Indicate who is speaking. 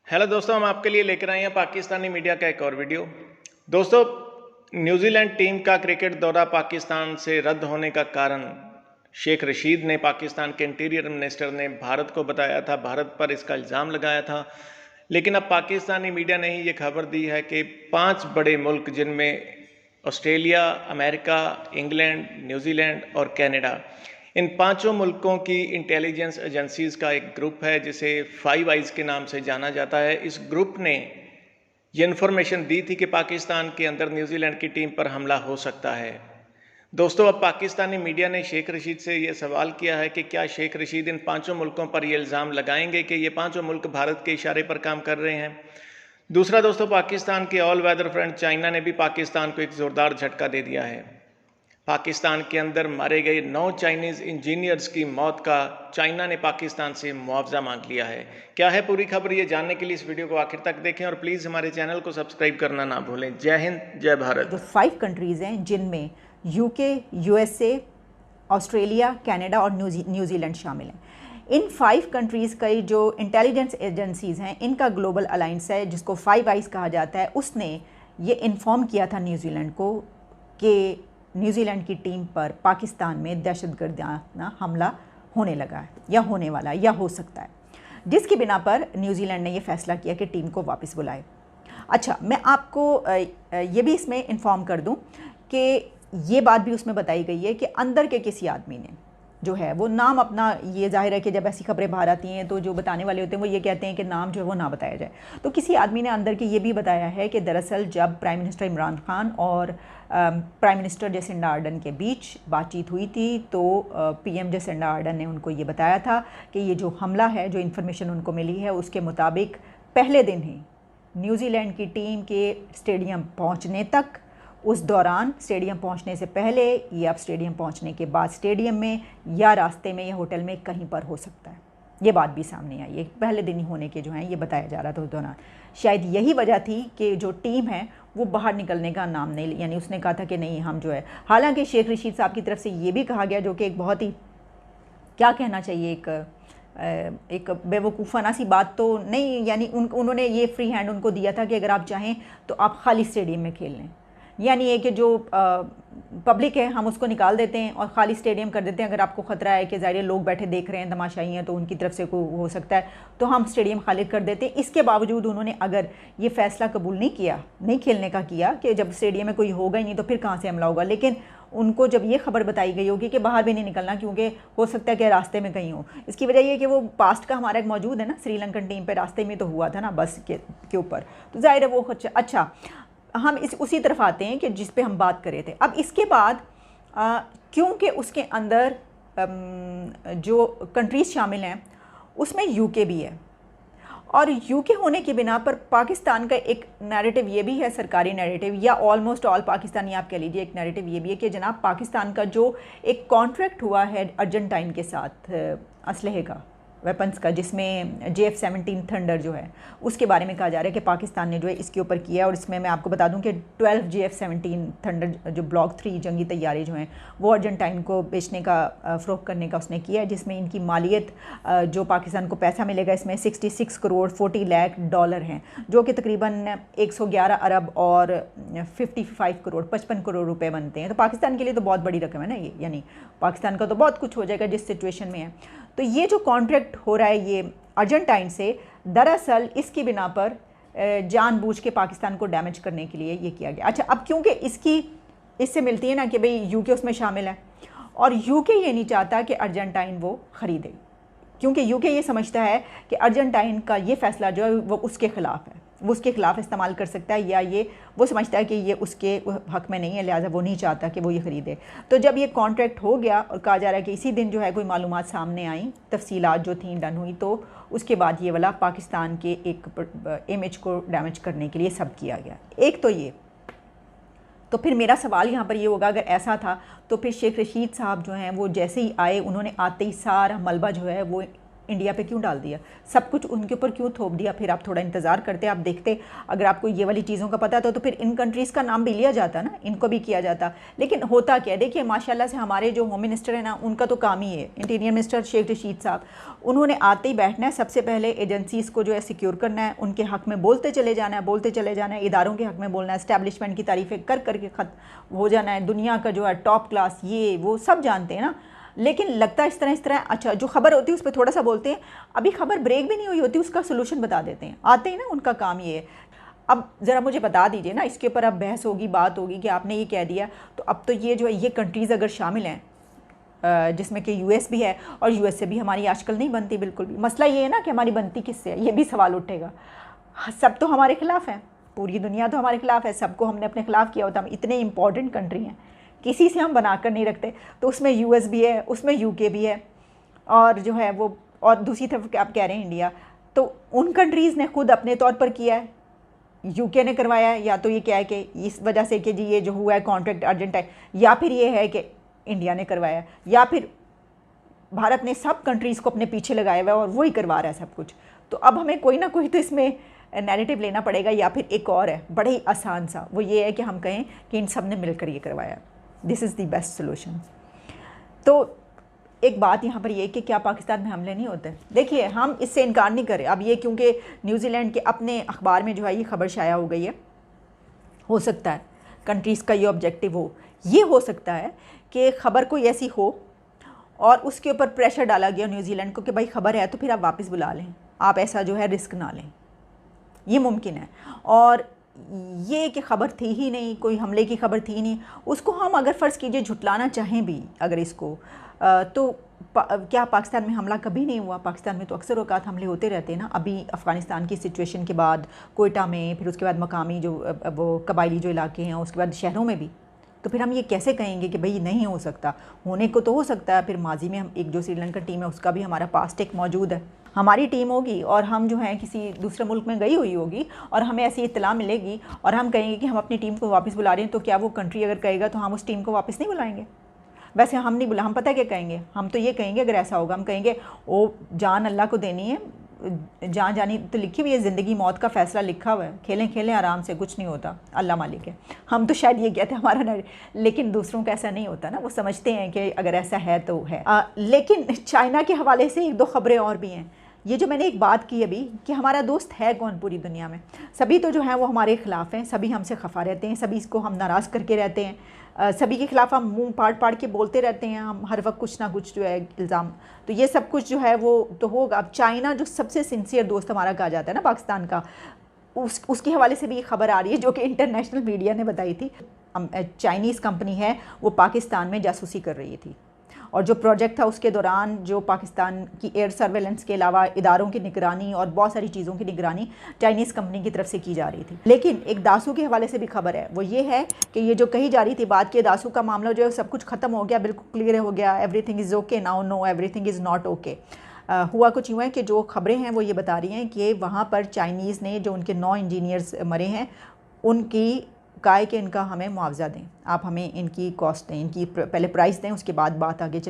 Speaker 1: Hello दोस्तों, हम आपके लिए लेकर आए हैं पाकिस्तानी मीडिया का एक और वीडियो। दोस्तों, न्यूजीलैंड टीम का क्रिकेट दौरा पाकिस्तान से रद्द होने का कारण शेख रशीद ने, पाकिस्तान के इंटीरियर मिनिस्टर ने भारत को बताया था, भारत पर इसका इल्ज़ाम लगाया था। लेकिन अब पाकिस्तानी मीडिया ने ही ये खबर दी है कि 5 बड़े मुल्क, जिनमें ऑस्ट्रेलिया, अमेरिका, इंग्लैंड, न्यूजीलैंड और कनाडा, इन 5 मुल्कों की इंटेलिजेंस एजेंसीज़ का एक ग्रुप है जिसे 5 आइज़ के नाम से जाना जाता है। इस ग्रुप ने ये इन्फॉर्मेशन दी थी कि पाकिस्तान के अंदर न्यूजीलैंड की टीम पर हमला हो सकता है। दोस्तों, अब पाकिस्तानी मीडिया ने शेख रशीद से ये सवाल किया है कि क्या शेख रशीद इन 5 मुल्कों पर ये इल्ज़ाम लगाएंगे कि ये 5 मुल्क भारत के इशारे पर काम कर रहे हैं। दूसरा दोस्तों, पाकिस्तान के ऑल वेदर फ्रेंड चाइना ने भी पाकिस्तान को एक ज़ोरदार झटका दे दिया है। पाकिस्तान के अंदर मारे गए 9 चाइनीज़ इंजीनियर्स की मौत का चाइना ने पाकिस्तान से मुआवजा मांग लिया है। क्या है पूरी खबर, ये जानने के लिए इस वीडियो को आखिर तक देखें और प्लीज़ हमारे चैनल को सब्सक्राइब करना ना भूलें। जय हिंद, जय भारत।
Speaker 2: जो 5 कंट्रीज़ हैं जिनमें यूके, यूएसए, ऑस्ट्रेलिया, कनाडा और न्यूजीलैंड शामिल हैं। इन 5 कंट्रीज़ का जो इंटेलिजेंस एजेंसीज़ हैं, इनका ग्लोबल अलायंस है जिसको 5 आइज़ कहा जाता है। उसने ये इन्फॉर्म किया था न्यूजीलैंड को कि न्यूजीलैंड की टीम पर पाकिस्तान में दहशतगर्दाना हमला होने लगा है या होने वाला है या हो सकता है, जिसकी बिना पर न्यूजीलैंड ने यह फैसला किया कि टीम को वापस बुलाए। अच्छा, मैं आपको ये भी इसमें इन्फॉर्म कर दूं कि ये बात भी उसमें बताई गई है कि अंदर के किसी आदमी ने जो है वो नाम अपना, ये जाहिर है कि जब ऐसी खबरें बाहर आती हैं तो जो बताने वाले होते हैं वो ये कहते हैं कि नाम जो है वो ना बताया जाए। तो किसी आदमी ने अंदर के ये भी बताया है कि दरअसल जब प्राइम मिनिस्टर इमरान खान और प्राइम मिनिस्टर जेसिंडा आर्डन के बीच बातचीत हुई थी तो पीएम जेसिंडा आर्डन ने उनको ये बताया था कि ये जो हमला है, जो इन्फॉर्मेशन उनको मिली है उसके मुताबिक पहले दिन ही न्यूजीलैंड की टीम के स्टेडियम पहुंचने तक, उस दौरान, स्टेडियम पहुंचने से पहले या स्टेडियम पहुंचने के बाद स्टेडियम में या रास्ते में या होटल में कहीं पर हो सकता है। ये बात भी सामने आई है, पहले दिन ही होने के जो हैं ये बताया जा रहा था उस दौरान। शायद यही वजह थी कि जो टीम है वो बाहर निकलने का नाम नहीं, यानी उसने कहा था कि नहीं हम जो है, हालांकि शेख रशीद साहब की तरफ से ये भी कहा गया, जो कि एक बहुत ही, क्या कहना चाहिए, एक बेवकूफ़ाना सी बात तो नहीं, यानी उन्होंने ये फ्री हैंड उनको दिया था कि अगर आप चाहें तो आप खाली स्टेडियम में खेल लें, यानी ये कि जो पब्लिक है हम उसको निकाल देते हैं और ख़ाली स्टेडियम कर देते हैं। अगर आपको ख़तरा है कि ज़ाहिर लोग बैठे देख रहे हैं, तमाशाई हैं, तो उनकी तरफ से को हो सकता है, तो हम स्टेडियम खाली कर देते हैं। इसके बावजूद उन्होंने अगर ये फ़ैसला कबूल नहीं किया, नहीं खेलने का किया, कि जब स्टेडियम में कोई होगा ही नहीं तो फिर कहाँ से हमला होगा, लेकिन उनको जब ये खबर बताई गई होगी कि बाहर भी नहीं निकलना क्योंकि हो सकता है कि रास्ते में कहीं हो। इसकी वजह ये कि वो पास्ट का हमारा एक मौजूद है ना, श्रीलंकन टीम पे रास्ते में तो हुआ था ना, बस के ऊपर, तो ज़ाहिर है वो अच्छा, हम उसी तरफ आते हैं कि जिस पे हम बात कर रहे थे। अब इसके बाद क्योंकि उसके अंदर जो कंट्रीज़ शामिल हैं उसमें यूके भी है, और यूके होने की बिना पर पाकिस्तान का एक नैरेटिव ये भी है, सरकारी नैरेटिव या ऑलमोस्ट ऑल पाकिस्तानी आप कह लीजिए, एक नैरेटिव ये भी है कि जनाब पाकिस्तान का जो एक कॉन्ट्रैक्ट हुआ है अर्जेंटाइन के साथ असलहे का, वेपन्स का, जिसमें JF-17 थंडर जो है उसके बारे में कहा जा रहा है कि पाकिस्तान ने जो है इसके ऊपर किया है। और इसमें मैं आपको बता दूं कि 12 JF-17 थंडर जो ब्लॉक 3 जंगी तैयारे जो हैं वो अर्जेंटाइन को बेचने का, फ़रोख्त करने का उसने किया है, जिसमें इनकी मालियत, जो पाकिस्तान को पैसा मिलेगा इसमें 66 करोड़ 40 लाख डॉलर हैं, जो कि तकरीबन 111 अरब और 55 करोड़ 55 करोड़ रुपए बनते हैं। तो पाकिस्तान के लिए तो बहुत बड़ी रकम है ना ये, यानी पाकिस्तान का तो बहुत कुछ हो जाएगा जिस सिचुएशन में है। तो ये जो कॉन्ट्रैक्ट हो रहा है ये अर्जेंटाइन से, दरअसल इसकी बिना पर जानबूझ के पाकिस्तान को डैमेज करने के लिए ये किया गया। अच्छा, अब क्योंकि इससे मिलती है ना कि भाई यूके उसमें शामिल है, और यूके ये नहीं चाहता कि अर्जेंटाइन वो ख़रीदे, क्योंकि यूके ये समझता है कि अर्जेंटाइन का ये फ़ैसला जो है वो उसके ख़िलाफ़ है, वो उसके ख़िलाफ़ इस्तेमाल कर सकता है, या ये वो समझता है कि ये उसके हक़ में नहीं है, लिहाजा वो नहीं चाहता कि वो ये ख़रीदे। तो जब ये कॉन्ट्रैक्ट हो गया और कहा जा रहा है कि इसी दिन जो है कोई मालूमात सामने आई, तफसीलात जो थी डन हुई, तो उसके बाद ये वाला पाकिस्तान के एक इमेज को डैमेज करने के लिए सब किया गया। एक तो ये, तो फिर मेरा सवाल यहाँ पर ये होगा, अगर ऐसा था तो फिर शेख रशीद साहब जो हैं वो जैसे ही आए, उन्होंने आते ही सारा मलबा जो है वो इंडिया पे क्यों डाल दिया, सब कुछ उनके ऊपर क्यों थोप दिया? फिर आप थोड़ा इंतज़ार करते, आप देखते, अगर आपको ये वाली चीज़ों का पता था तो फिर इन कंट्रीज़ का नाम भी लिया जाता ना, इनको भी किया जाता। लेकिन होता क्या है, देखिए माशाल्लाह से हमारे जो होम मिनिस्टर है ना, उनका तो काम ही है, इंटीरियर मिनिस्टर शेख रशीद साहब, उन्होंने आते ही बैठना है, सबसे पहले एजेंसीज़ को जो है सिक्योर करना है, उनके हक़ में बोलते चले जाना है, बोलते चले जाना है, इदारों के हक़ में बोलना है, इस्टेब्लिशमेंट की तारीफ़ें कर करके ख़त्म हो जाना है, दुनिया का जो है टॉप क्लास ये वो सब जानते हैं ना। लेकिन लगता है इस तरह अच्छा जो खबर होती है उस पर थोड़ा सा बोलते हैं, अभी खबर ब्रेक भी नहीं हुई होती उसका सोल्यूशन बता देते हैं, आते हैं ना, उनका काम ये है। अब ज़रा मुझे बता दीजिए ना, इसके ऊपर अब बहस होगी, बात होगी कि आपने ये कह दिया, तो अब तो ये जो है ये कंट्रीज़ अगर शामिल हैं, जिसमें कि यूएस भी है, और यूएस से भी हमारी आजकल नहीं बनती बिल्कुल भी। मसला ये है ना कि हमारी बनती किससे है, ये भी सवाल उठेगा। सब तो हमारे ख़िलाफ़ हैं, पूरी दुनिया तो हमारे ख़िलाफ़ है, सबको हमने अपने ख़िलाफ़ किया होता। हम इतने इंपॉर्टेंट कंट्री हैं, किसी से हम बनाकर नहीं रखते, तो उसमें यूएस भी है, उसमें यूके भी है, और जो है वो, और दूसरी तरफ आप कह रहे हैं इंडिया, तो उन कंट्रीज़ ने खुद अपने तौर पर किया है, यूके ने करवाया है, या तो ये क्या है कि इस वजह से कि जी ये जो हुआ है कॉन्ट्रैक्ट अर्जेंट है, या फिर ये है कि इंडिया ने करवाया, या फिर भारत ने सब कंट्रीज़ को अपने पीछे लगाया हुआ है और वही करवा रहा है सब कुछ। तो अब हमें कोई ना कोई तो इसमें नैरेटिव लेना पड़ेगा, या फिर एक और है बड़े ही आसान सा, वो ये है कि हम कहें कि इन सब ने मिलकर ये करवाया, this is the best solution. तो एक बात यहाँ पर ये कि क्या पाकिस्तान में हमले नहीं होते? देखिए हम इससे इनकार नहीं करें, अब ये क्योंकि न्यूजीलैंड के अपने अखबार में जो है ये खबर शाया हो गई है, हो सकता है कंट्रीज़ का ये ऑब्जेक्टिव हो, ये हो सकता है कि ख़बर कोई ऐसी हो और उसके ऊपर प्रेशर डाला गया न्यूजीलैंड को कि भाई ख़बर है तो फिर आप वापस बुला लें, आप ऐसा जो है रिस्क ना लें, ये मुमकिन है। और ये कि ख़बर थी ही नहीं, कोई हमले की ख़बर थी नहीं, उसको हम अगर फ़र्ज़ कीजिए झुटलाना चाहें भी अगर इसको, तो क्या पाकिस्तान में हमला कभी नहीं हुआ? पाकिस्तान में तो अक्सर औक़ात हमले होते रहते हैं ना। अभी अफ़गानिस्तान की सिचुएशन के बाद कोयटा में, फिर उसके बाद मकामी जो वो कबायली जो इलाके हैं, उसके बाद शहरों में भी, तो फिर हम ये कैसे कहेंगे कि भाई नहीं हो सकता? होने को तो हो सकता है। फिर माजी में हम एक जो श्रीलंका टीम है उसका भी हमारा पास्ट एक मौजूद है, हमारी टीम होगी और हम जो है किसी दूसरे मुल्क में गई हुई होगी और हमें ऐसी इत्तला मिलेगी और हम कहेंगे कि हम अपनी टीम को वापस बुला रहे हैं, तो क्या वो कंट्री अगर कहेगा तो हम उस टीम को वापस नहीं बुलाएंगे? वैसे हम नहीं बुला, हम पता क्या कहेंगे, हम तो ये कहेंगे अगर ऐसा होगा, हम कहेंगे ओ जान अल्लाह को देनी है, जान जानी तो लिखी हुई है, ज़िंदगी मौत का फ़ैसला लिखा हुआ है, खेलें खेलें आराम से, कुछ नहीं होता, अल्लाह मालिक है। हम तो शायद ये कहते हैं हमारा न, लेकिन दूसरों का ऐसा नहीं होता ना, वो समझते हैं कि अगर ऐसा है तो है। लेकिन चाइना के हवाले से एक दो ख़बरें और भी हैं। ये जो मैंने एक बात की अभी कि हमारा दोस्त है कौन पूरी दुनिया में, सभी तो जो है वो हमारे ख़िलाफ़ हैं, सभी हमसे खफा रहते हैं, सभी इसको हम नाराज़ करके रहते हैं, सभी के ख़िलाफ़ हम मुंह पाड़ के बोलते रहते हैं, हम हर वक्त कुछ ना कुछ जो है इल्ज़ाम, तो ये सब कुछ जो है वो तो होगा। अब चाइना जो सबसे सिंसियर दोस्त हमारा कहा जाता है ना पाकिस्तान का, उसके हवाले से भी ये खबर आ रही है जो कि इंटरनेशनल मीडिया ने बताई थी। चाइनीज़ कंपनी है वो पाकिस्तान में जासूसी कर रही थी, और जो प्रोजेक्ट था उसके दौरान जो पाकिस्तान की एयर सर्वेलेंस के अलावा इदारों की निगरानी और बहुत सारी चीज़ों की निगरानी चाइनीज़ कंपनी की तरफ से की जा रही थी। लेकिन एक दासू के हवाले से भी खबर है, वो ये है कि ये जो कही जा रही थी बात के दासू का मामला जो है सब कुछ ख़त्म हो गया, बिल्कुल क्लियर हो गया, everything is okay now, know everything is not okay. हुआ कुछ यूँ है कि जो खबरें हैं वो ये बता रही हैं कि वहाँ पर चाइनीज़ ने जो उनके 9 इंजीनियर्स मरे हैं उनकी कहा कि इनका हमें मुआवजा दें, आप हमें इनकी कॉस्ट दें, इनकी पहले प्राइस दें, उसके बाद बात आगे चले।